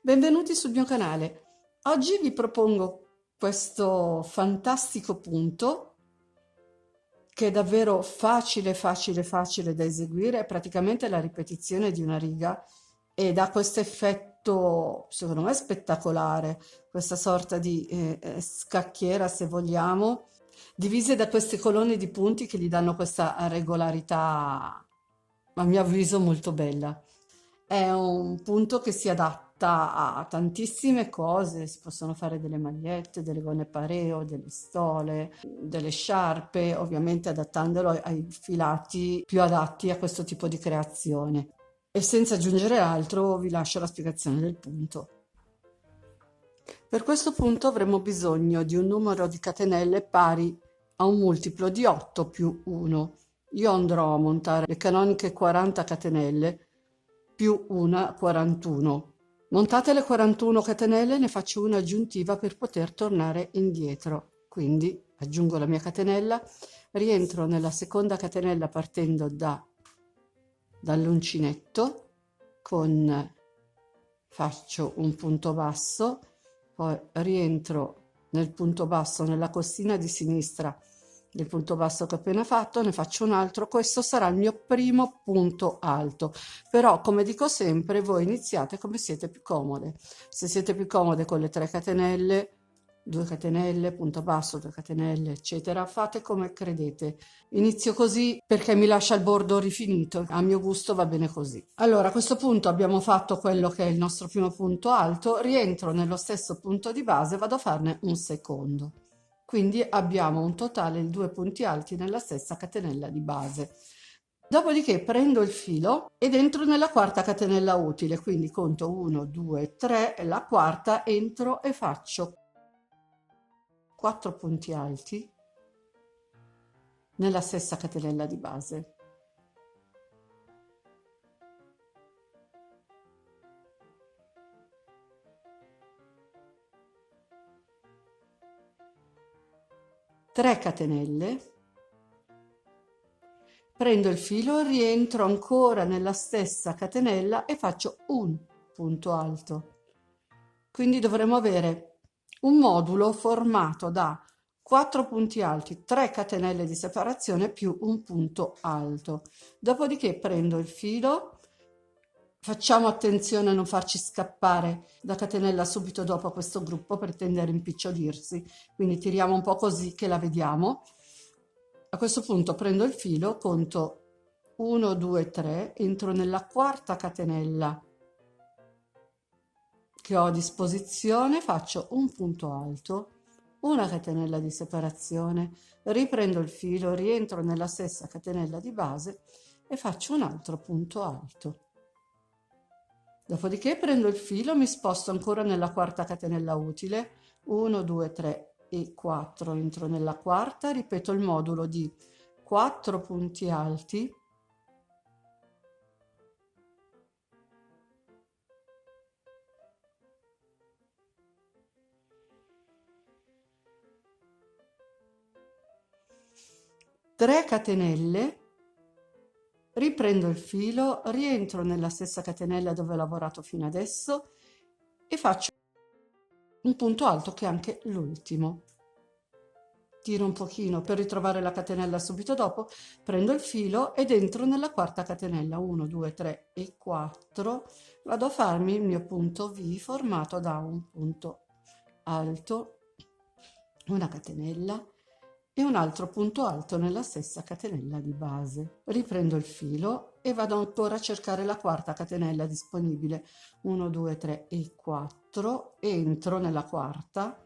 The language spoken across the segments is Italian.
Benvenuti sul mio canale. Oggi vi propongo questo fantastico punto che è davvero facile, facile, facile da eseguire, è praticamente la ripetizione di una riga ed ha questo effetto, secondo me, spettacolare, questa sorta di scacchiera, se vogliamo, divise da queste colonne di punti che gli danno questa regolarità, a mio avviso, molto bella. È un punto che si adatta a tantissime cose, si possono fare delle magliette, delle gonne pareo, delle stole, delle sciarpe, ovviamente adattandolo ai filati più adatti a questo tipo di creazione. E senza aggiungere altro vi lascio la spiegazione del punto. Per questo punto avremo bisogno di un numero di catenelle pari a un multiplo di 8 più 1. Io andrò a montare le canoniche 40 catenelle più una 41. Montate le 41 catenelle, ne faccio una aggiuntiva per poter tornare indietro. Quindi aggiungo la mia catenella, rientro nella seconda catenella partendo dall'uncinetto, faccio un punto basso, poi rientro nel punto basso nella costina di sinistra del punto basso che ho appena fatto, ne faccio un altro. Questo sarà il mio primo punto alto, però come dico sempre voi iniziate come siete più comode. Se siete più comode con le 3 catenelle, 2 catenelle, punto basso, 2 catenelle, eccetera, fate come credete. Inizio così perché mi lascia il bordo rifinito, a mio gusto va bene così. Allora, a questo punto abbiamo fatto quello che è il nostro primo punto alto, rientro nello stesso punto di base, vado a farne un secondo. Quindi abbiamo un totale di 2 punti alti nella stessa catenella di base. Dopodiché prendo il filo ed entro nella quarta catenella utile, quindi conto 1, 2, 3, e la quarta entro e faccio 4 punti alti nella stessa catenella di base. Tre catenelle, prendo il filo, rientro ancora nella stessa catenella e faccio un punto alto. Quindi dovremo avere un modulo formato da 4 punti alti, 3 catenelle di separazione più un punto alto. Dopodiché prendo il filo, facciamo attenzione a non farci scappare la catenella subito dopo questo gruppo per tendere a impicciolirsi, quindi tiriamo un po' così che la vediamo. A questo punto prendo il filo, conto 1, 2, 3, entro nella quarta catenella che ho a disposizione, faccio un punto alto, una catenella di separazione, riprendo il filo, rientro nella stessa catenella di base e faccio un altro punto alto. Dopodiché prendo il filo, mi sposto ancora nella quarta catenella utile, 1, 2, 3 e 4, entro nella quarta, ripeto il modulo di 4 punti alti, tre catenelle, riprendo il filo, rientro nella stessa catenella dove ho lavorato fino adesso e faccio un punto alto che è anche l'ultimo. Tiro un pochino per ritrovare la catenella subito dopo, prendo il filo ed entro nella quarta catenella, 1, 2, 3 e 4, vado a farmi il mio punto V formato da un punto alto, una catenella e un altro punto alto nella stessa catenella di base. Riprendo il filo e vado ancora a cercare la quarta catenella disponibile, 1, 2, 3 e 4, entro nella quarta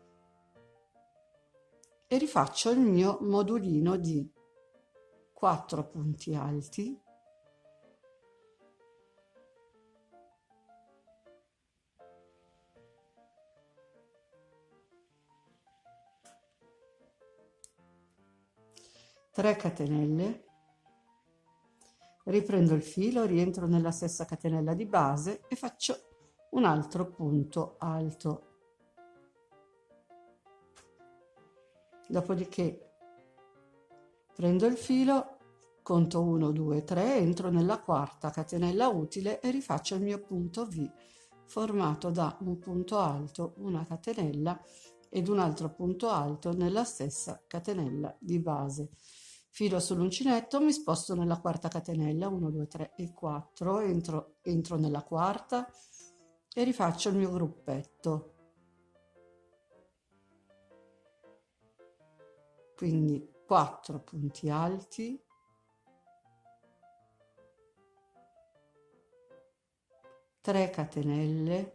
e rifaccio il mio modulino di 4 punti alti, tre catenelle, riprendo il filo, rientro nella stessa catenella di base e faccio un altro punto alto. Dopodiché prendo il filo, conto 1, 2, 3, entro nella quarta catenella utile e rifaccio il mio punto V formato da un punto alto, una catenella ed un altro punto alto nella stessa catenella di base. Filo sull'uncinetto, mi sposto nella quarta catenella, 1, 2, 3 e 4, entro nella quarta e rifaccio il mio gruppetto. Quindi 4 punti alti, 3 catenelle,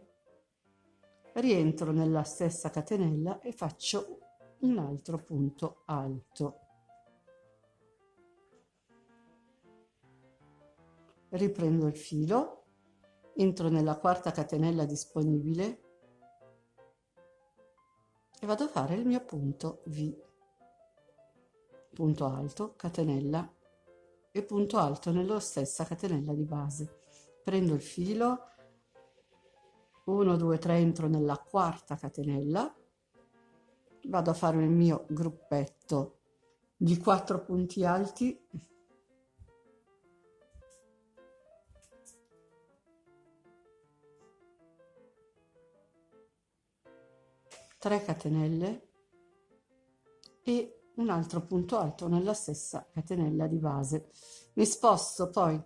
rientro nella stessa catenella e faccio un altro punto alto. Riprendo il filo, entro nella quarta catenella disponibile e vado a fare il mio punto V. Punto alto, catenella e punto alto nella stessa catenella di base. Prendo il filo, 1, 2, 3, entro nella quarta catenella, vado a fare il mio gruppetto di 4 punti alti, 3 catenelle e un altro punto alto nella stessa catenella di base. Mi sposto poi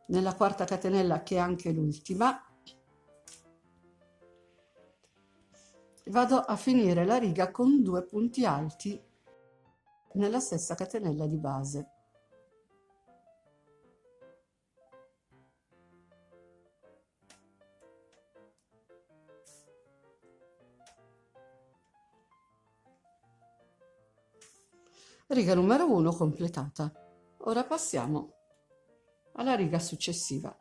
nella quarta catenella, che è anche l'ultima, e vado a finire la riga con 2 punti alti nella stessa catenella di base. Riga numero 1 completata. Ora passiamo alla riga successiva.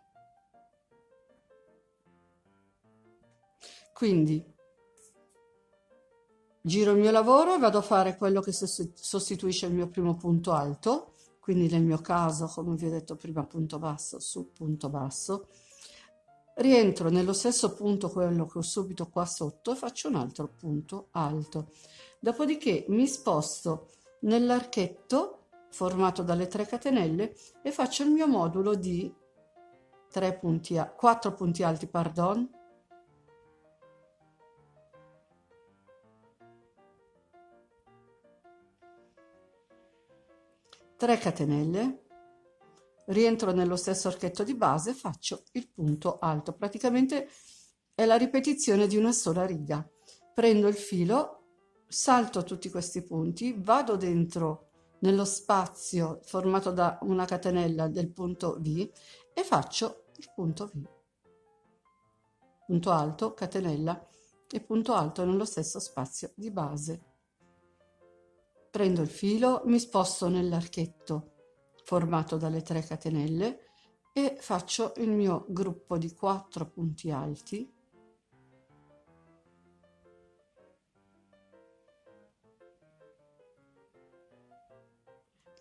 Quindi giro il mio lavoro e vado a fare quello che sostituisce il mio primo punto alto, quindi nel mio caso, come vi ho detto prima, punto basso su punto basso. Rientro nello stesso punto, quello che ho subito qua sotto, e faccio un altro punto alto. Dopodiché mi sposto nell'archetto formato dalle 3 catenelle e faccio il mio modulo di 4 punti alti, pardon, 3 catenelle, rientro nello stesso archetto di base, faccio il punto alto. Praticamente è la ripetizione di una sola riga. Prendo il filo, salto tutti questi punti, vado dentro nello spazio formato da una catenella del punto V e faccio il punto V. Punto alto, catenella e punto alto nello stesso spazio di base. Prendo il filo, mi sposto nell'archetto formato dalle 3 catenelle e faccio il mio gruppo di 4 punti alti,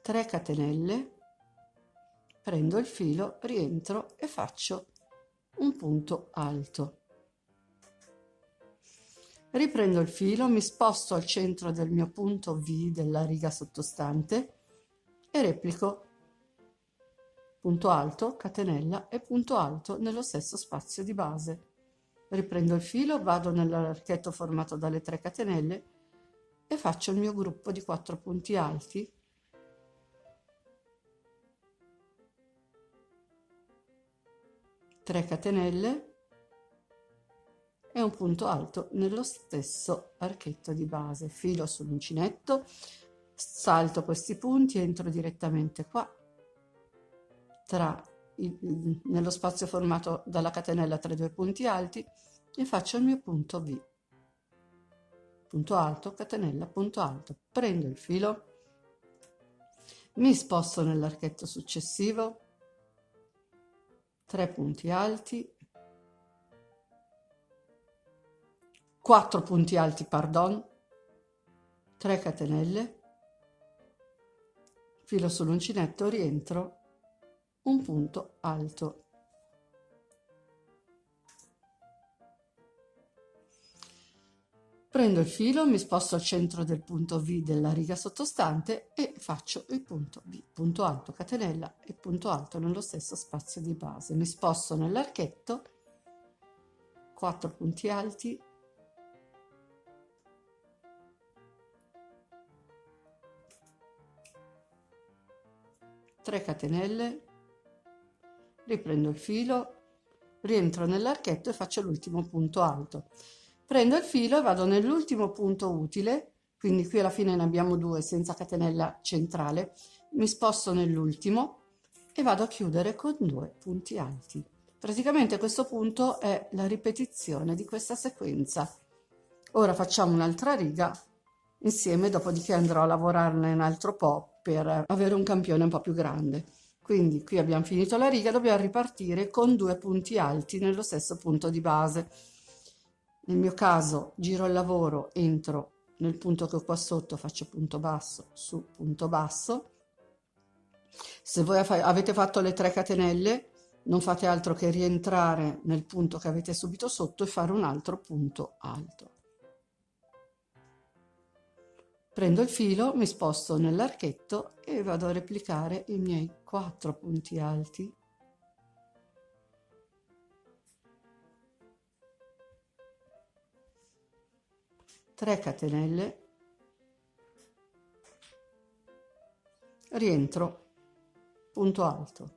tre catenelle, prendo il filo, rientro e faccio un punto alto. Riprendo il filo, mi sposto al centro del mio punto V della riga sottostante e replico punto alto, catenella e punto alto nello stesso spazio di base. Riprendo il filo, vado nell'archetto formato dalle 3 catenelle e faccio il mio gruppo di 4 punti alti, tre catenelle e un punto alto nello stesso archetto di base. Filo sull'uncinetto, salto questi punti, entro direttamente qua nello spazio formato dalla catenella tra i 2 punti alti e faccio il mio punto V. Punto alto, catenella, punto alto. Prendo il filo, mi sposto nell'archetto successivo, 3 punti alti, 4 punti alti, pardon, 3 catenelle, filo sull'uncinetto, rientro, un punto alto. Prendo il filo, mi sposto al centro del punto V della riga sottostante e faccio il punto V, punto alto, catenella e punto alto nello stesso spazio di base. Mi sposto nell'archetto, 4 punti alti, 3 catenelle, riprendo il filo, rientro nell'archetto e faccio l'ultimo punto alto. Prendo il filo e vado nell'ultimo punto utile, quindi qui alla fine ne abbiamo 2 senza catenella centrale, mi sposto nell'ultimo e vado a chiudere con 2 punti alti. Praticamente questo punto è la ripetizione di questa sequenza. Ora facciamo un'altra riga insieme, dopodiché andrò a lavorarne un altro po' per avere un campione un po' più grande. Quindi qui abbiamo finito la riga, dobbiamo ripartire con 2 punti alti nello stesso punto di base. Nel mio caso giro il lavoro, entro nel punto che ho qua sotto, faccio punto basso su punto basso. Se voi avete fatto le 3 catenelle, non fate altro che rientrare nel punto che avete subito sotto e fare un altro punto alto. Prendo il filo, mi sposto nell'archetto e vado a replicare i miei 4 punti alti. Tre catenelle, rientro, punto alto.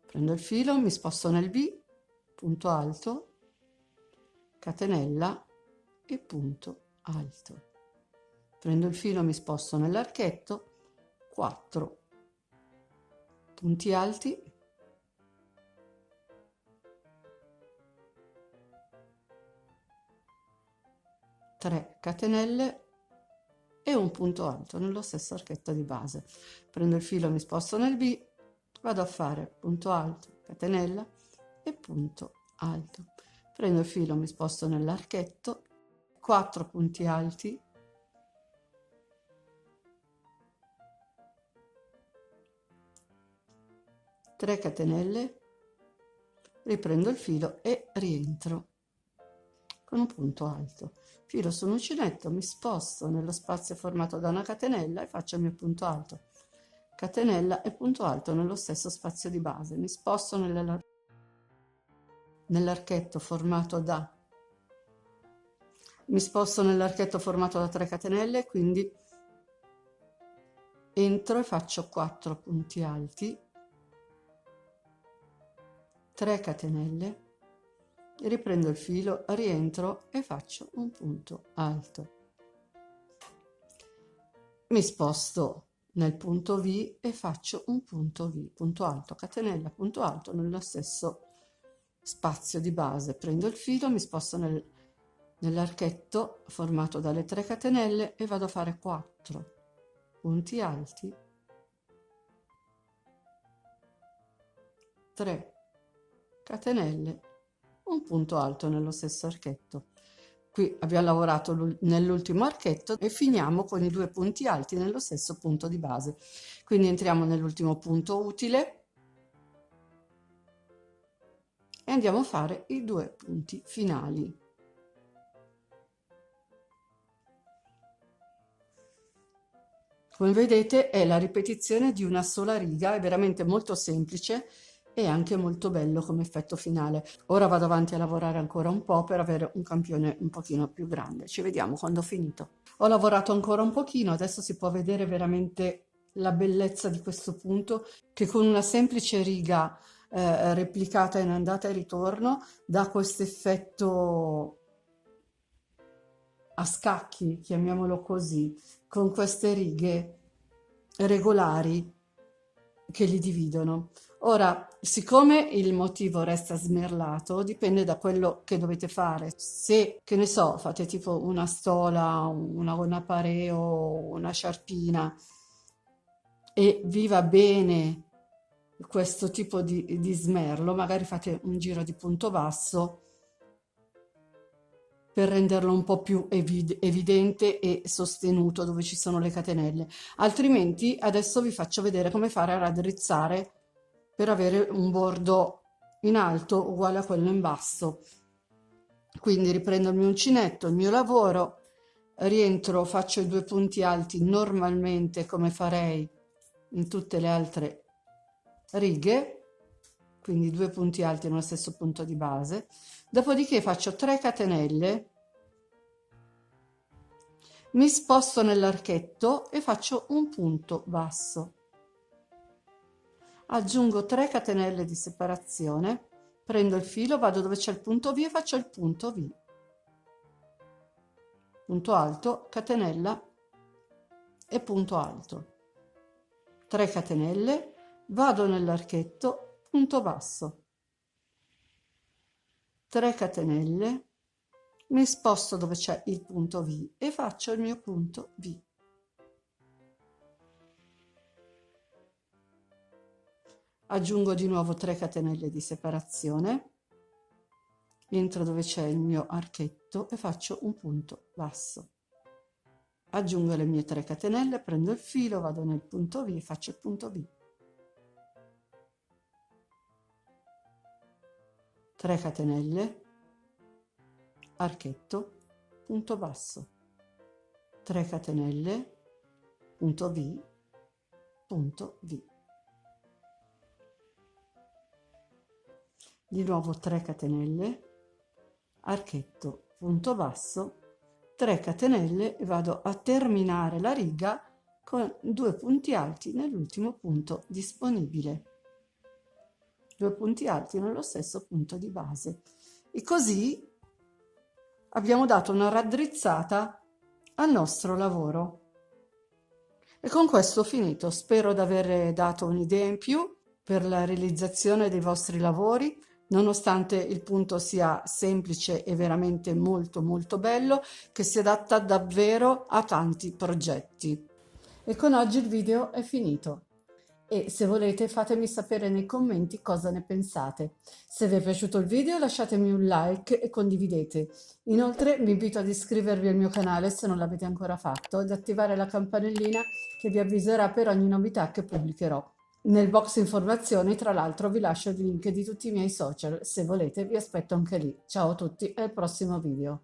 Prendo il filo, mi sposto nel B, punto alto, catenella e punto alto. Prendo il filo, mi sposto nell'archetto, 4 punti alti, 3 catenelle e un punto alto nello stesso archetto di base. Prendo il filo, mi sposto nel B, vado a fare punto alto, catenella e punto alto. Prendo il filo, mi sposto nell'archetto, 4 punti alti, 3 catenelle, riprendo il filo e rientro con un punto alto. Filo su un uncinetto, mi sposto nello spazio formato da una catenella e faccio il mio punto alto. Catenella e punto alto nello stesso spazio di base. Mi sposto nell'archetto formato da 3 catenelle, quindi entro e faccio 4 punti alti, 3 catenelle, riprendo il filo, rientro e faccio un punto alto. Mi sposto nel punto V e faccio un punto V, punto alto, catenella, punto alto nello stesso spazio di base. Prendo il filo, mi sposto nell'archetto formato dalle 3 catenelle e vado a fare 4 punti alti, 3 catenelle, un punto alto nello stesso archetto. Qui abbiamo lavorato nell'ultimo archetto e finiamo con i 2 punti alti nello stesso punto di base. Quindi entriamo nell'ultimo punto utile e andiamo a fare i 2 punti finali. Come vedete è la ripetizione di una sola riga, è veramente molto semplice e anche molto bello come effetto finale. Ora vado avanti a lavorare ancora un po' per avere un campione un pochino più grande. Ci vediamo quando ho finito. Ho lavorato ancora un pochino, adesso si può vedere veramente la bellezza di questo punto che con una semplice riga replicata in andata e ritorno dà questo effetto a scacchi, chiamiamolo così, con queste righe regolari che li dividono. Ora, siccome il motivo resta smerlato, dipende da quello che dovete fare. Se, che ne so, fate tipo una stola, una pareo, una sciarpina e vi va bene questo tipo di smerlo, magari fate un giro di punto basso per renderlo un po' più evidente e sostenuto dove ci sono le catenelle. Altrimenti adesso vi faccio vedere come fare a raddrizzare per avere un bordo in alto uguale a quello in basso. Quindi riprendo il mio uncinetto, il mio lavoro, rientro, faccio i 2 punti alti normalmente come farei in tutte le altre righe, quindi 2 punti alti nello stesso punto di base, dopodiché faccio 3 catenelle, mi sposto nell'archetto e faccio un punto basso, aggiungo 3 catenelle di separazione, prendo il filo, vado dove c'è il punto V e faccio il punto V, punto alto, catenella e punto alto, 3 catenelle, vado nell'archetto, punto basso, 3 catenelle, mi sposto dove c'è il punto V e faccio il mio punto V. Aggiungo di nuovo 3 catenelle di separazione, entro dove c'è il mio archetto e faccio un punto basso. Aggiungo le mie 3 catenelle, prendo il filo, vado nel punto V e faccio il punto V. 3 catenelle, archetto, punto basso, 3 catenelle, punto V, punto V. Di nuovo 3 catenelle, archetto, punto basso, 3 catenelle e vado a terminare la riga con 2 punti alti nell'ultimo punto disponibile. 2 punti alti nello stesso punto di base. E così abbiamo dato una raddrizzata al nostro lavoro. E con questo ho finito. Spero di aver dato un'idea in più per la realizzazione dei vostri lavori, nonostante il punto sia semplice e veramente molto molto bello, che si adatta davvero a tanti progetti. E con oggi il video è finito. E se volete fatemi sapere nei commenti cosa ne pensate. Se vi è piaciuto il video lasciatemi un like e condividete. Inoltre vi invito ad iscrivervi al mio canale se non l'avete ancora fatto ed attivare la campanellina che vi avviserà per ogni novità che pubblicherò. Nel box informazioni tra l'altro vi lascio il link di tutti i miei social, se volete vi aspetto anche lì. Ciao a tutti e al prossimo video.